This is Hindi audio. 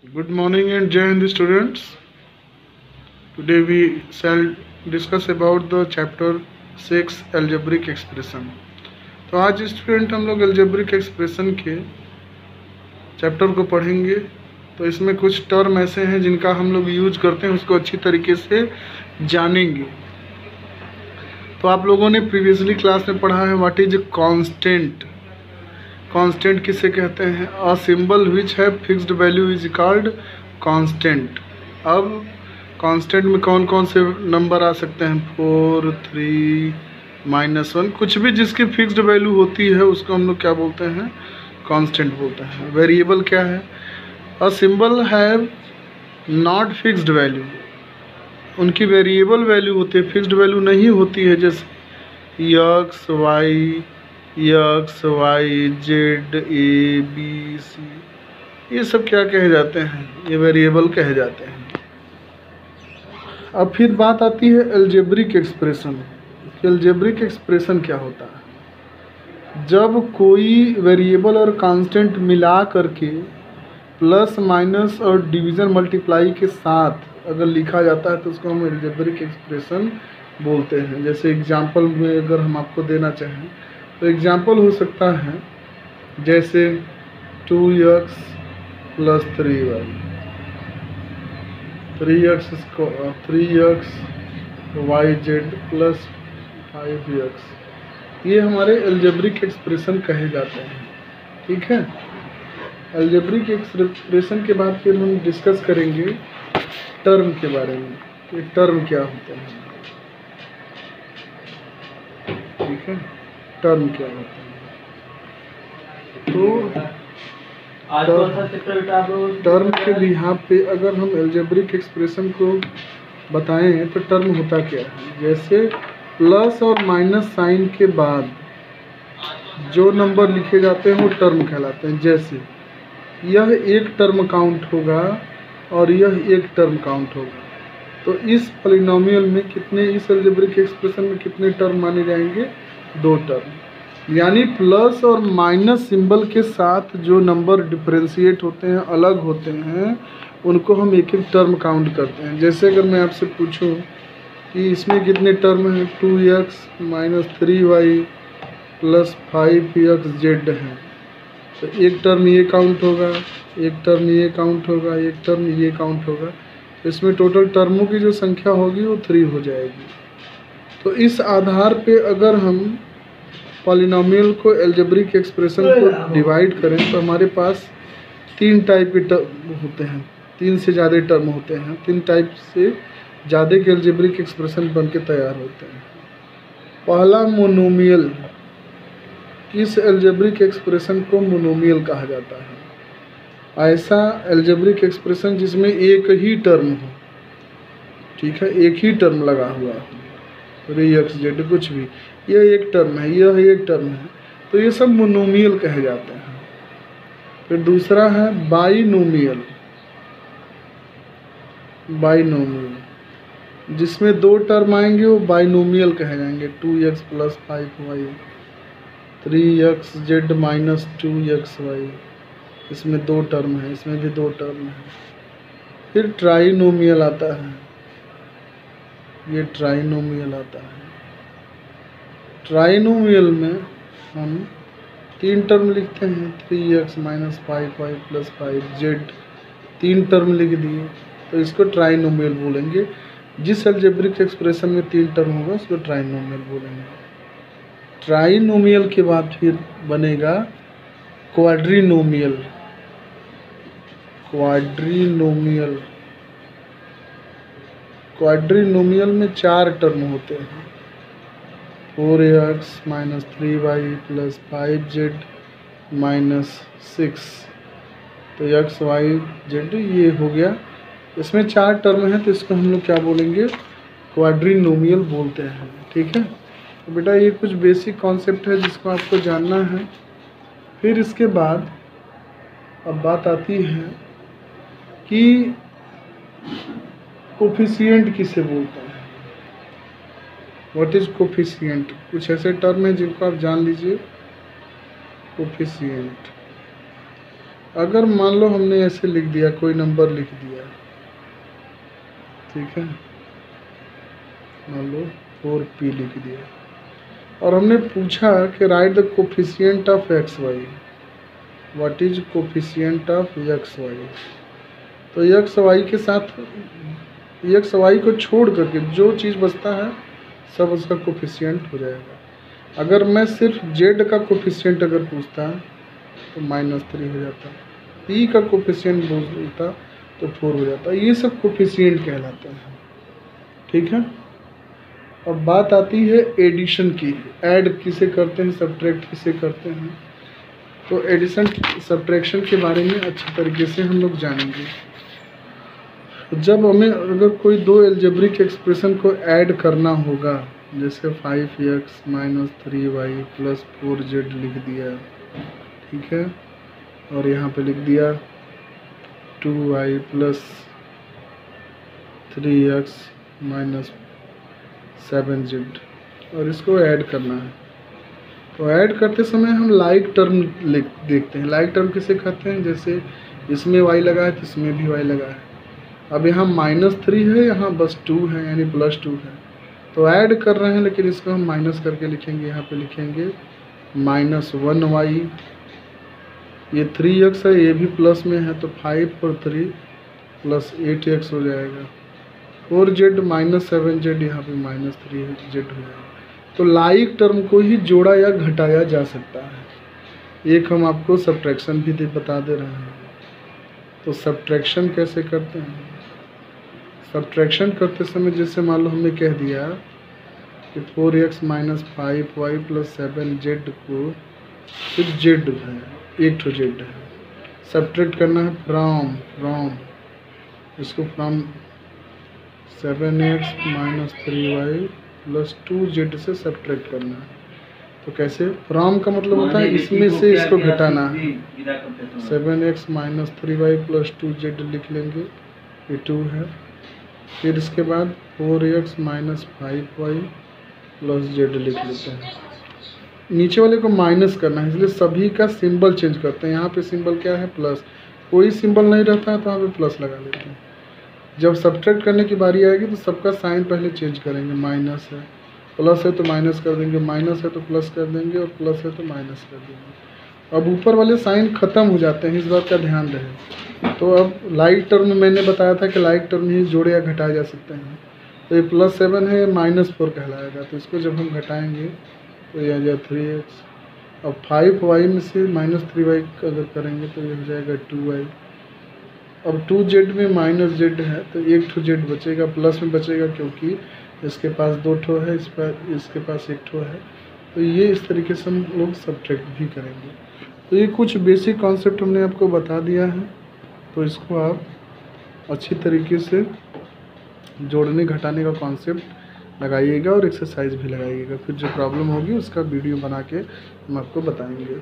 Good morning and Jai Hind students. Today we shall discuss about the chapter 6 algebraic expression. तो आज स्टूडेंट हम लोग algebraic expression के चैप्टर को पढ़ेंगे। तो इसमें कुछ टर्म ऐसे हैं जिनका हम लोग यूज करते हैं, उसको अच्छी तरीके से जानेंगे। तो आप लोगों ने प्रीवियसली क्लास में पढ़ा है व्हाट इज कांस्टेंट। कांस्टेंट किसे कहते हैं? अ सिंबल विच है fixed value is called constant. अब कांस्टेंट में कौन कौन से नंबर आ सकते हैं? 4, 3, -1, कुछ भी जिसकी फिक्स्ड वैल्यू होती है उसको हम लोग क्या बोलते हैं? कांस्टेंट बोलते हैं। वेरिएबल क्या है? A symbol have not fixed value, उनकी वेरिएबल वैल्यू होती है, फिक्स्ड वैल्यू नहीं होती है। जैसे एक्स, वाई, जेड, ए, बी, सी, ये सब क्या कहे जाते हैं? ये वेरिएबल कहे जाते हैं। अब फिर बात आती है अलजेब्रिक एक्सप्रेशन। अलजेब्रिक एक्सप्रेशन क्या होता है? जब कोई वेरिएबल और कांस्टेंट मिला करके प्लस माइनस और डिवीज़न मल्टीप्लाई के साथ अगर लिखा जाता है तो उसको हम अलजेब्रिक एक्सप्रेशन बोलते हैं। जैसे एग्जांपल में अगर हम आपको देना चाहें तो एग्जांपल हो सकता है जैसे 2x + 3y, 3x yz + 5x, ये हमारे अलजेब्रिक एक्सप्रेशन कहे जाते हैं। ठीक है। अलजेब्रिक एक्सप्रेशन के बाद फिर हम डिस्कस करेंगे टर्म के बारे में कि टर्म क्या होता है। ठीक है, टर्म क्या होता है। तो टर्म के बिहाफ पे अगर हम अलजेब्रिक एक्सप्रेशन को बताएं तो टर्म होता क्या है? जैसे प्लस और माइनस साइन के बाद जो नंबर लिखे जाते हैं वो टर्म कहलाते हैं। जैसे यह एक टर्म काउंट होगा और यह एक टर्म काउंट होगा, तो इस पॉलिनोमियल में कितने, इस अलजेब्रिक एक्सप्रेशन में कितने टर्म माने जाएंगे? 2 टर्म। यानी प्लस और माइनस सिंबल के साथ जो नंबर डिफरेंशिएट होते हैं, अलग होते हैं, उनको हम एक एक टर्म काउंट करते हैं। जैसे अगर मैं आपसे पूछूं कि इसमें कितने टर्म हैं? 2x - 3y + 5xz हैं, तो एक टर्म ये काउंट होगा, एक टर्म ये काउंट होगा, एक टर्म ये काउंट होगा। इसमें टोटल टर्मों की जो संख्या होगी वो 3 हो जाएगी। तो इस आधार पे अगर हम पॉलिनोमियल को अलजेब्रिक एक्सप्रेशन को डिवाइड करें तो हमारे पास 3 टाइप के टर्म होते हैं, 3 से ज़्यादा टर्म होते हैं, 3 टाइप से ज़्यादा के अलजेब्रिक एक्सप्रेशन बन के तैयार होते हैं। पहला मोनोमियल। इस अलजेब्रिक एक्सप्रेशन को मोनोमियल कहा जाता है। ऐसा अलजेब्रिक एक्सप्रेशन जिसमें एक ही टर्म हो, ठीक है, एक ही टर्म लगा हुआ हो, 3xz कुछ भी, यह एक टर्म है, यह एक टर्म है, तो ये सब मोनोमियल कहे जाते हैं। फिर दूसरा है बाइनोमियल। बाइनोमियल जिसमें 2 टर्म आएंगे वो बाइनोमियल कहे जाएंगे। 2x + 5y, 3xz - 2xy, इसमें 2 टर्म है, इसमें भी 2 टर्म है। फिर ट्राइनोमियल आता है, ये ट्राइनोमियल आता है। ट्राइनोमियल में हम 3 टर्म लिखते हैं, 3x - 5y + 5z, 3 टर्म लिख दिए, तो इसको ट्राइनोमियल बोलेंगे। जिस अलजेब्रिक एक्सप्रेशन में 3 टर्म होगा उसको ट्राइनोमियल बोलेंगे। ट्राइनोमियल के बाद फिर बनेगा क्वाड्रीनोमियल। क्वाड्रीनोमियल में 4 टर्म होते हैं, 4x - 3y + 5z - 6, तो x y z ये हो गया। इसमें 4 टर्म है तो इसको हम लोग क्या बोलेंगे? क्वाड्रीनोमियल बोलते हैं। ठीक है। तो बेटा ये कुछ बेसिक कॉन्सेप्ट है जिसको आपको जानना है। फिर इसके बाद अब बात आती है कि कोफिशिएंट किसे बोलते हैं? What is coefficient? कुछ ऐसे टर्म हैं जिनको आप जान लीजिए। कोफिशिएंट अगर मान लो हमने ऐसे लिख दिया, कोई नंबर लिख दिया, ठीक है, मान लो 4p लिख दिया, और हमने पूछा कि write the coefficient of X Y, what is coefficient of X Y. तो एक्स वाई के साथ एक्स वाई को छोड़ करके जो चीज़ बचता है सब उसका कोफिशिएंट हो जाएगा। अगर मैं सिर्फ जेड का कोफिशिएंट अगर पूछता तो -3 हो जाता, पी का कोफिशिएंट पूछता तो 4 हो जाता। ये सब कोफिशिएंट कहलाते हैं, ठीक है। अब बात आती है एडिशन की, ऐड किसे करते हैं, सब्ट्रैक्ट किसे करते हैं। तो एडिशन सब्ट्रैक्शन के बारे में अच्छी तरीके से हम लोग जानेंगे। जब हमें अगर कोई दो एल्जेब्रिक एक्सप्रेशन को ऐड करना होगा, जैसे 5x - 3y + 4z लिख दिया, ठीक है, और यहाँ पे लिख दिया 2y + 3x - 7z, और इसको ऐड करना है। तो ऐड करते समय हम लाइक टर्म देखते हैं। लाइक टर्म किसे कहते हैं, जैसे इसमें y लगा है तो इसमें भी y लगा है। अब यहाँ -3 है, यहाँ बस 2 है, यानी +2 है, तो ऐड कर रहे हैं, लेकिन इसको हम माइनस करके लिखेंगे। यहाँ पे लिखेंगे -1y, ये 3x है, ये भी प्लस में है, तो 5 और 3 + 8x हो जाएगा। 4z - 7z, यहाँ पे -3z हो जाएगा। तो लाइक टर्म को ही जोड़ा या घटाया जा सकता है। एक हम आपको सब्ट्रैक्शन भी बता दे रहे हैं। तो सब्ट्रैक्शन कैसे करते हैं, सब्ट्रैक्शन करते समय जैसे मान लो हमने कह दिया कि 4x - 5y + 7z को सिर्फ z है, एक ठो z है, सब्ट्रैक्ट करना है फ्रॉम इसको फ्रॉम 7x - 3y + 2z से सब्ट्रैक्ट करना है। तो कैसे, फ्रॉम का मतलब होता है इसमें से इसको घटाना है। 7x - 3y + 2z लिख लेंगे, ये 2 है। फिर इसके बाद 4x - 5y + z लिख लेते हैं। नीचे वाले को माइनस करना है, इसलिए सभी का सिंबल चेंज करते हैं। यहाँ पे सिंबल क्या है, प्लस, कोई सिंबल नहीं रहता है तो यहाँ पे प्लस लगा लेते हैं। जब सब्ट्रैक्ट करने की बारी आएगी तो सबका साइन पहले चेंज करेंगे। माइनस है, प्लस है तो माइनस कर देंगे, माइनस है तो प्लस कर देंगे, और प्लस है तो माइनस कर देंगे। अब ऊपर वाले साइन खत्म हो जाते हैं, इस बात का ध्यान रहे। तो अब लाइक टर्म मैंने बताया था कि लाइक टर्म ही जोड़े या घटाए जा सकते हैं। तो ये +7 है, -4 कहलाएगा, तो इसको जब हम घटाएंगे तो ये आ जाएगा 3x। अब 5y में से -3y अगर करेंगे तो ये हो जाएगा 2y। अब 2z में -z है, तो एक ठो z बचेगा, प्लस में बचेगा, क्योंकि इसके पास 2 ठो है, इसके पास 1 ठो है। तो ये इस तरीके से हम लोग सब्ट्रैक्ट भी करेंगे। तो ये कुछ बेसिक कॉन्सेप्ट हमने आपको बता दिया है, तो इसको आप अच्छी तरीके से जोड़ने घटाने का कॉन्सेप्ट लगाइएगा और एक्सरसाइज भी लगाइएगा। फिर जो प्रॉब्लम होगी उसका वीडियो बना के हम आपको बताएंगे।